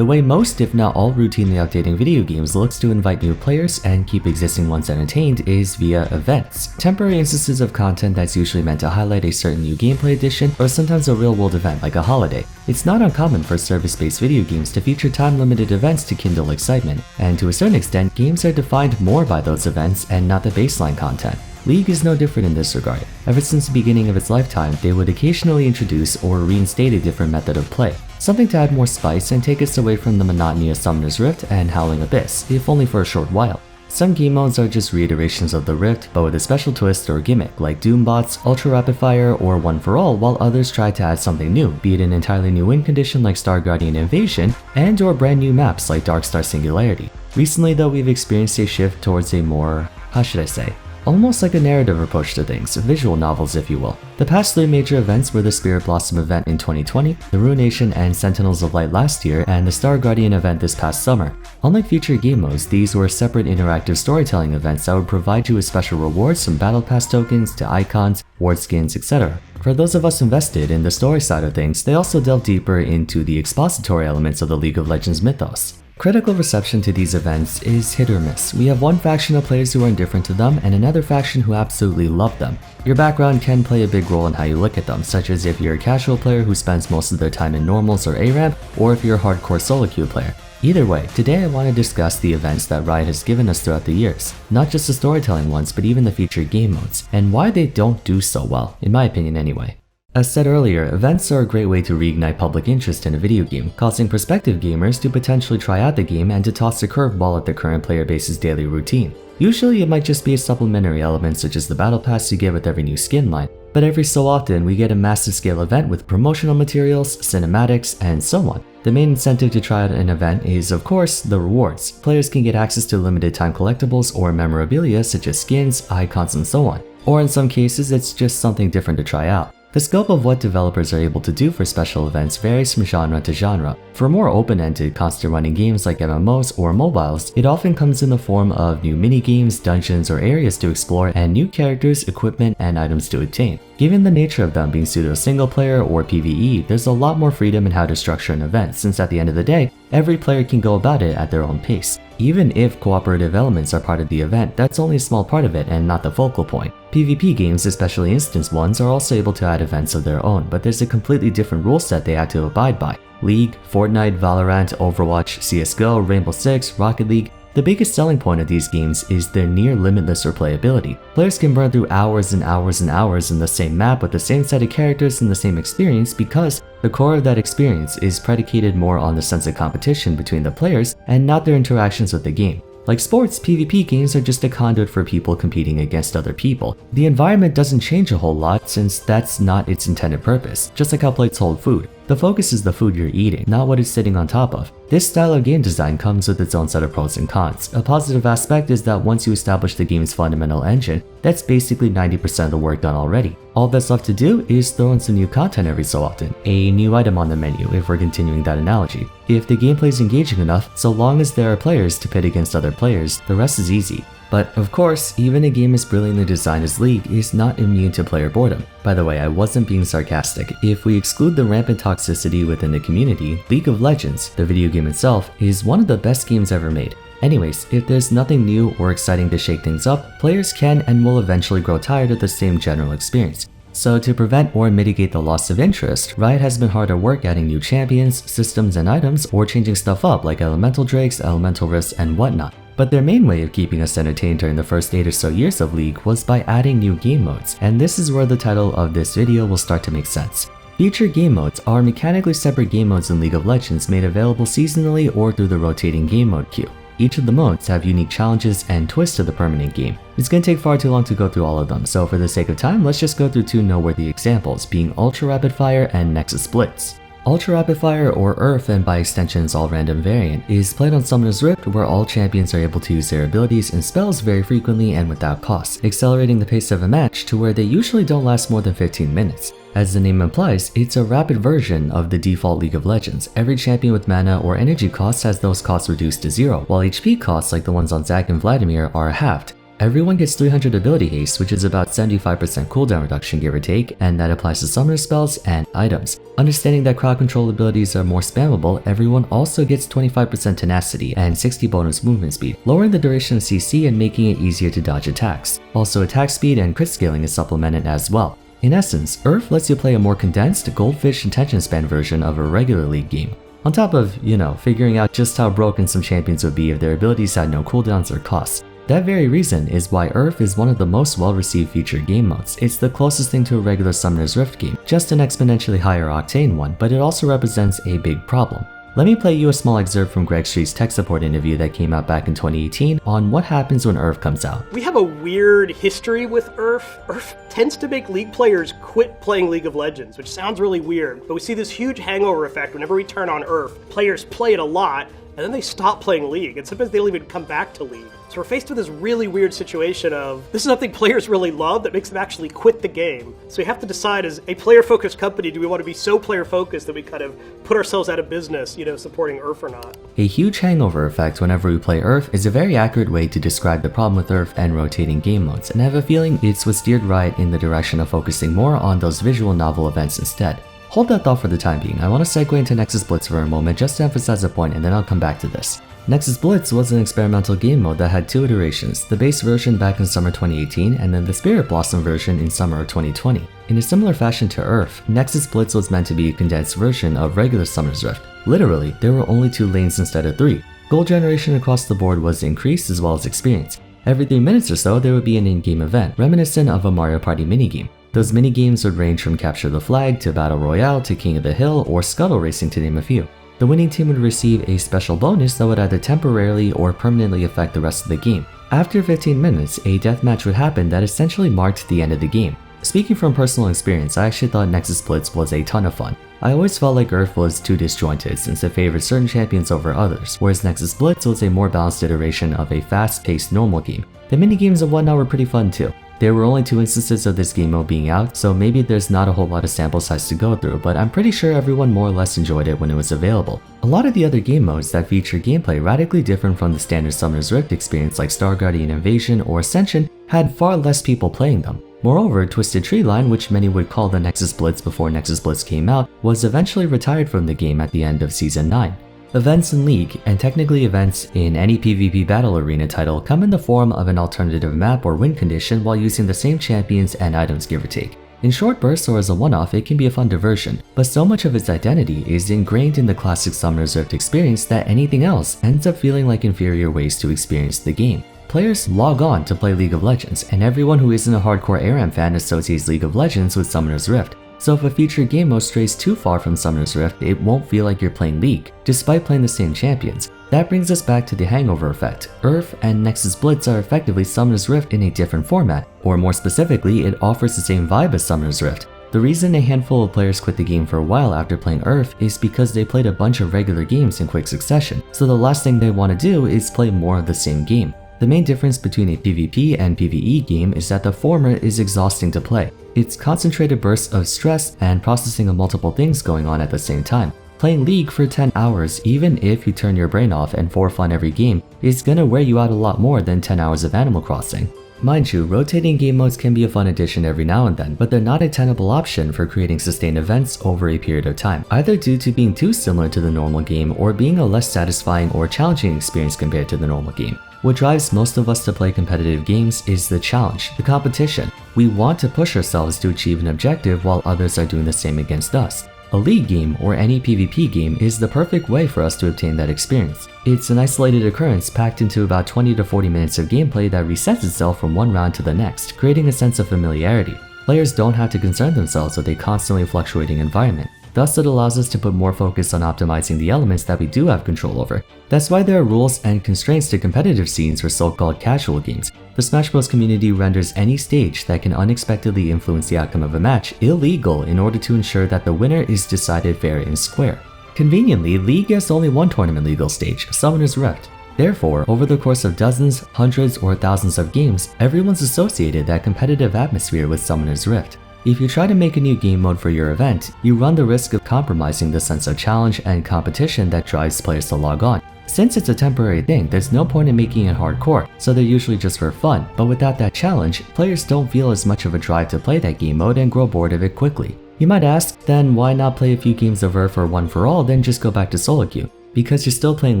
The way most, if not all, routinely updating video games looks to invite new players and keep existing ones entertained is via events. Temporary instances of content that's usually meant to highlight a certain new gameplay addition or sometimes a real-world event like a holiday. It's not uncommon for service-based video games to feature time-limited events to kindle excitement, and to a certain extent, games are defined more by those events and not the baseline content. League is no different in this regard. Ever since the beginning of its lifetime, they would occasionally introduce or reinstate a different method of play, something to add more spice and take us away from the monotony of Summoner's Rift and Howling Abyss, if only for a short while. Some game modes are just reiterations of the Rift, but with a special twist or gimmick, like Doombots, Ultra Rapid Fire, or One for All, while others try to add something new, be it an entirely new win condition like Star Guardian Invasion, and or brand new maps like Darkstar Singularity. Recently though, we've experienced a shift towards a more, how should I say, almost like a narrative approach to things, visual novels if you will. The past 3 major events were the Spirit Blossom event in 2020, the Ruination and Sentinels of Light last year, and the Star Guardian event this past summer. Unlike future game modes, these were separate interactive storytelling events that would provide you with special rewards from Battle Pass tokens to icons, ward skins, etc. For those of us invested in the story side of things, they also delve deeper into the expository elements of the League of Legends mythos. Critical reception to these events is hit or miss. We have one faction of players who are indifferent to them and another faction who absolutely love them. Your background can play a big role in how you look at them, such as if you're a casual player who spends most of their time in normals or ARAM, or if you're a hardcore solo queue player. Either way, today I want to discuss the events that Riot has given us throughout the years, not just the storytelling ones but even the featured game modes, and why they don't do so well, in my opinion anyway. As said earlier, events are a great way to reignite public interest in a video game, causing prospective gamers to potentially try out the game and to toss a curveball at the current player base's daily routine. Usually it might just be a supplementary element such as the battle pass you get with every new skin line, but every so often we get a massive scale event with promotional materials, cinematics, and so on. The main incentive to try out an event is, of course, the rewards. Players can get access to limited time collectibles or memorabilia such as skins, icons, and so on. Or in some cases, it's just something different to try out. The scope of what developers are able to do for special events varies from genre to genre. For more open-ended, constant-running games like MMOs or mobiles, it often comes in the form of new mini-games, dungeons, or areas to explore, and new characters, equipment, and items to obtain. Given the nature of them being pseudo-single-player or PvE, there's a lot more freedom in how to structure an event, since at the end of the day, every player can go about it at their own pace. Even if cooperative elements are part of the event, that's only a small part of it and not the focal point. PvP games, especially instance ones, are also able to add events of their own, but there's a completely different rule set they have to abide by. League, Fortnite, Valorant, Overwatch, CSGO, Rainbow Six, Rocket League. The biggest selling point of these games is their near limitless replayability. Players can burn through hours and hours and hours in the same map with the same set of characters and the same experience because the core of that experience is predicated more on the sense of competition between the players and not their interactions with the game. Like sports, PvP games are just a conduit for people competing against other people. The environment doesn't change a whole lot since that's not its intended purpose, just like how plates hold food. The focus is the food you're eating, not what it's sitting on top of. This style of game design comes with its own set of pros and cons. A positive aspect is that once you establish the game's fundamental engine, that's basically 90% of the work done already. All that's left to do is throw in some new content every so often, a new item on the menu if we're continuing that analogy. If the gameplay is engaging enough, so long as there are players to pit against other players, the rest is easy. But of course, even a game as brilliantly designed as League is not immune to player boredom. By the way, I wasn't being sarcastic. If we exclude the rampant toxicity within the community, League of Legends, the video game itself, is one of the best games ever made. Anyways, if there's nothing new or exciting to shake things up, players can and will eventually grow tired of the same general experience. So to prevent or mitigate the loss of interest, Riot has been hard at work adding new champions, systems, and items, or changing stuff up like elemental drakes, elemental rifts, and whatnot. But their main way of keeping us entertained during the first 8 or so years of League was by adding new game modes, and this is where the title of this video will start to make sense. Featured game modes are mechanically separate game modes in League of Legends made available seasonally or through the rotating game mode queue. Each of the modes have unique challenges and twists to the permanent game. It's going to take far too long to go through all of them, so for the sake of time, let's just go through 2 noteworthy examples, being Ultra Rapid Fire and Nexus Blitz. Ultra Rapid Fire, or Earth and by extension its all-random variant, is played on Summoner's Rift where all champions are able to use their abilities and spells very frequently and without cost, accelerating the pace of a match to where they usually don't last more than 15 minutes. As the name implies, it's a rapid version of the default League of Legends. Every champion with mana or energy costs has those costs reduced to 0, while HP costs like the ones on Zac and Vladimir are halved. Everyone gets 300 ability haste, which is about 75% cooldown reduction give or take, and that applies to summoner spells and items. Understanding that crowd control abilities are more spammable, everyone also gets 25% tenacity and 60 bonus movement speed, lowering the duration of CC and making it easier to dodge attacks. Also, attack speed and crit scaling is supplemented as well. In essence, Earth lets you play a more condensed, goldfish attention span version of a regular League game. On top of, figuring out just how broken some champions would be if their abilities had no cooldowns or costs. That very reason is why Earth is one of the most well-received featured game modes. It's the closest thing to a regular Summoner's Rift game, just an exponentially higher octane one, but it also represents a big problem. Let me play you a small excerpt from Greg Street's tech support interview that came out back in 2018 on what happens when Earth comes out. We have a weird history with Earth. Earth tends to make League players quit playing League of Legends, which sounds really weird, but we see this huge hangover effect whenever we turn on Earth. Players play it a lot, and then they stop playing League, and sometimes they don't even come back to League. So we're faced with this really weird situation of, this is something players really love that makes them actually quit the game. So we have to decide, as a player-focused company, do we want to be so player-focused that we kind of put ourselves out of business, supporting Earth or not? A huge hangover effect whenever we play Earth is a very accurate way to describe the problem with Earth and rotating game modes, and I have a feeling it's what steered Riot in the direction of focusing more on those visual novel events instead. Hold that thought for the time being. I want to segue into Nexus Blitz for a moment just to emphasize a point, and then I'll come back to this. Nexus Blitz was an experimental game mode that had two iterations, the base version back in summer 2018 and then the Spirit Blossom version in summer of 2020. In a similar fashion to Earth, Nexus Blitz was meant to be a condensed version of regular Summoner's Rift. Literally, there were only 2 lanes instead of 3. Gold generation across the board was increased as well as experience. Every 3 minutes or so, there would be an in-game event, reminiscent of a Mario Party minigame. Those minigames would range from Capture the Flag to Battle Royale to King of the Hill or Scuttle Racing to name a few. The winning team would receive a special bonus that would either temporarily or permanently affect the rest of the game. After 15 minutes, a deathmatch would happen that essentially marked the end of the game. Speaking from personal experience, I actually thought Nexus Blitz was a ton of fun. I always felt like Earth was too disjointed since it favored certain champions over others, whereas Nexus Blitz was a more balanced iteration of a fast-paced normal game. The minigames and whatnot were pretty fun too. There were only 2 instances of this game mode being out, so maybe there's not a whole lot of sample size to go through, but I'm pretty sure everyone more or less enjoyed it when it was available. A lot of the other game modes that feature gameplay radically different from the standard Summoner's Rift experience like Star Guardian Invasion or Ascension had far less people playing them. Moreover, Twisted Treeline, which many would call the Nexus Blitz before Nexus Blitz came out, was eventually retired from the game at the end of Season 9. Events in League, and technically events in any PvP Battle Arena title, come in the form of an alternative map or win condition while using the same champions and items give or take. In short bursts or as a one-off, it can be a fun diversion, but so much of its identity is ingrained in the classic Summoner's Rift experience that anything else ends up feeling like inferior ways to experience the game. Players log on to play League of Legends, and everyone who isn't a hardcore ARAM fan associates League of Legends with Summoner's Rift. So if a featured game mode strays too far from Summoner's Rift, it won't feel like you're playing League, despite playing the same champions. That brings us back to the hangover effect. Earth and Nexus Blitz are effectively Summoner's Rift in a different format, or more specifically, it offers the same vibe as Summoner's Rift. The reason a handful of players quit the game for a while after playing Earth is because they played a bunch of regular games in quick succession, so the last thing they want to do is play more of the same game. The main difference between a PvP and PvE game is that the former is exhausting to play. It's concentrated bursts of stress and processing of multiple things going on at the same time. Playing League for 10 hours, even if you turn your brain off and for fun every game, is gonna wear you out a lot more than 10 hours of Animal Crossing. Mind you, rotating game modes can be a fun addition every now and then, but they're not a tenable option for creating sustained events over a period of time, either due to being too similar to the normal game or being a less satisfying or challenging experience compared to the normal game. What drives most of us to play competitive games is the challenge, the competition. We want to push ourselves to achieve an objective while others are doing the same against us. A League game or any PvP game is the perfect way for us to obtain that experience. It's an isolated occurrence packed into about 20 to 40 minutes of gameplay that resets itself from one round to the next, creating a sense of familiarity. Players don't have to concern themselves with a constantly fluctuating environment. Thus, it allows us to put more focus on optimizing the elements that we do have control over. That's why there are rules and constraints to competitive scenes for so-called casual games. The Smash Bros community renders any stage that can unexpectedly influence the outcome of a match illegal in order to ensure that the winner is decided fair and square. Conveniently, League has only one tournament legal stage, Summoner's Rift. Therefore, over the course of dozens, hundreds, or thousands of games, everyone's associated that competitive atmosphere with Summoner's Rift. If you try to make a new game mode for your event, you run the risk of compromising the sense of challenge and competition that drives players to log on. Since it's a temporary thing, there's no point in making it hardcore, so they're usually just for fun, but without that challenge, players don't feel as much of a drive to play that game mode and grow bored of it quickly. You might ask, then why not play a few games of Earth for one for all, then just go back to solo queue? Because you're still playing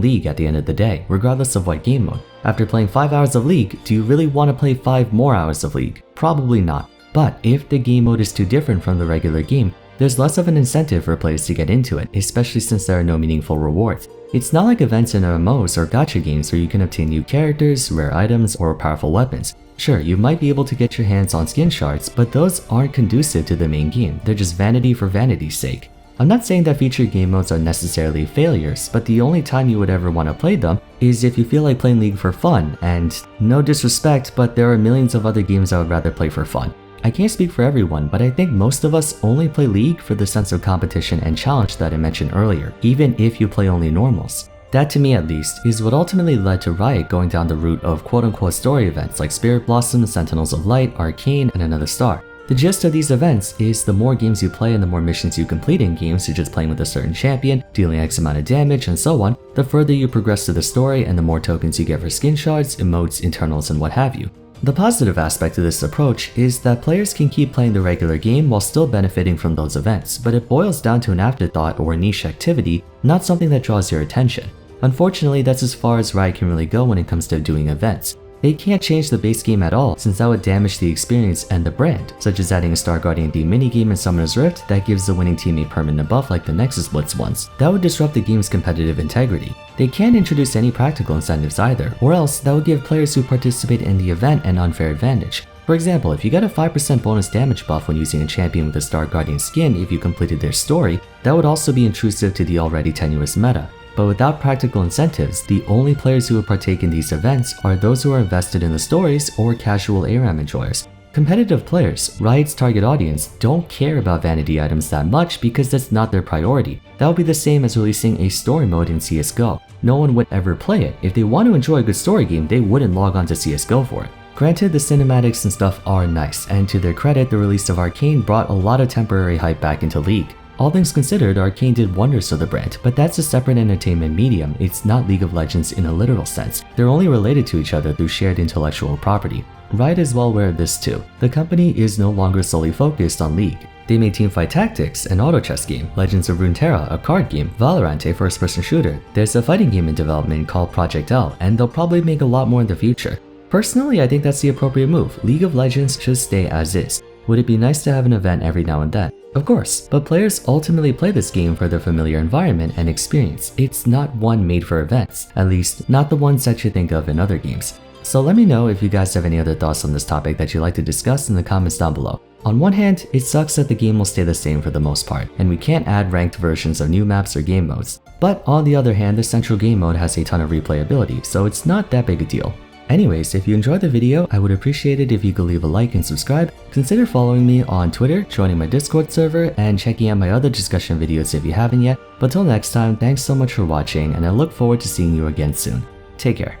League at the end of the day, regardless of what game mode. After playing 5 hours of League, do you really want to play 5 more hours of League? Probably not. But if the game mode is too different from the regular game, there's less of an incentive for players to get into it, especially since there are no meaningful rewards. It's not like events in MMOs or gacha games where you can obtain new characters, rare items, or powerful weapons. Sure, you might be able to get your hands on skin shards, but those aren't conducive to the main game, they're just vanity for vanity's sake. I'm not saying that featured game modes are necessarily failures, but the only time you would ever want to play them is if you feel like playing League for fun, and no disrespect, but there are millions of other games I would rather play for fun. I can't speak for everyone, but I think most of us only play League for the sense of competition and challenge that I mentioned earlier, even if you play only normals. That, to me at least, is what ultimately led to Riot going down the route of quote-unquote story events like Spirit Blossom, Sentinels of Light, Arcane, and Another Star. The gist of these events is the more games you play and the more missions you complete in games, such as playing with a certain champion, dealing X amount of damage, and so on, the further you progress through the story and the more tokens you get for skin shards, emotes, internals, and what have you. The positive aspect of this approach is that players can keep playing the regular game while still benefiting from those events, but it boils down to an afterthought or a niche activity, not something that draws your attention. Unfortunately, that's as far as Riot can really go when it comes to doing events. They can't change the base game at all, since that would damage the experience and the brand, such as adding a Star Guardian D minigame in Summoner's Rift that gives the winning team a permanent buff like the Nexus Blitz ones. That would disrupt the game's competitive integrity. They can't introduce any practical incentives either, or else that would give players who participate in the event an unfair advantage. For example, if you get a 5% bonus damage buff when using a champion with a Star Guardian skin if you completed their story, that would also be intrusive to the already tenuous meta. But without practical incentives, the only players who would partake in these events are those who are invested in the stories or casual ARAM enjoyers. Competitive players, Riot's target audience, don't care about vanity items that much because that's not their priority. That would be the same as releasing a story mode in CSGO. No one would ever play it. If they want to enjoy a good story game, they wouldn't log on to CSGO for it. Granted, the cinematics and stuff are nice, and to their credit, the release of Arcane brought a lot of temporary hype back into League. All things considered, Arcane did wonders for the brand, but that's a separate entertainment medium. It's not League of Legends in a literal sense. They're only related to each other through shared intellectual property. Riot is well aware of this too. The company is no longer solely focused on League. They made Teamfight Tactics, an auto chess game, Legends of Runeterra, a card game, Valorant, a first-person shooter. There's a fighting game in development called Project L, and they'll probably make a lot more in the future. Personally, I think that's the appropriate move. League of Legends should stay as is. Would it be nice to have an event every now and then? Of course, but players ultimately play this game for their familiar environment and experience. It's not one made for events, at least not the ones that you think of in other games. So let me know if you guys have any other thoughts on this topic that you'd like to discuss in the comments down below. On one hand, it sucks that the game will stay the same for the most part, and we can't add ranked versions of new maps or game modes. But on the other hand, the central game mode has a ton of replayability, so it's not that big a deal. Anyways, if you enjoyed the video, I would appreciate it if you could leave a like and subscribe. Consider following me on Twitter, joining my Discord server, and checking out my other discussion videos if you haven't yet. But till next time, thanks so much for watching, and I look forward to seeing you again soon. Take care.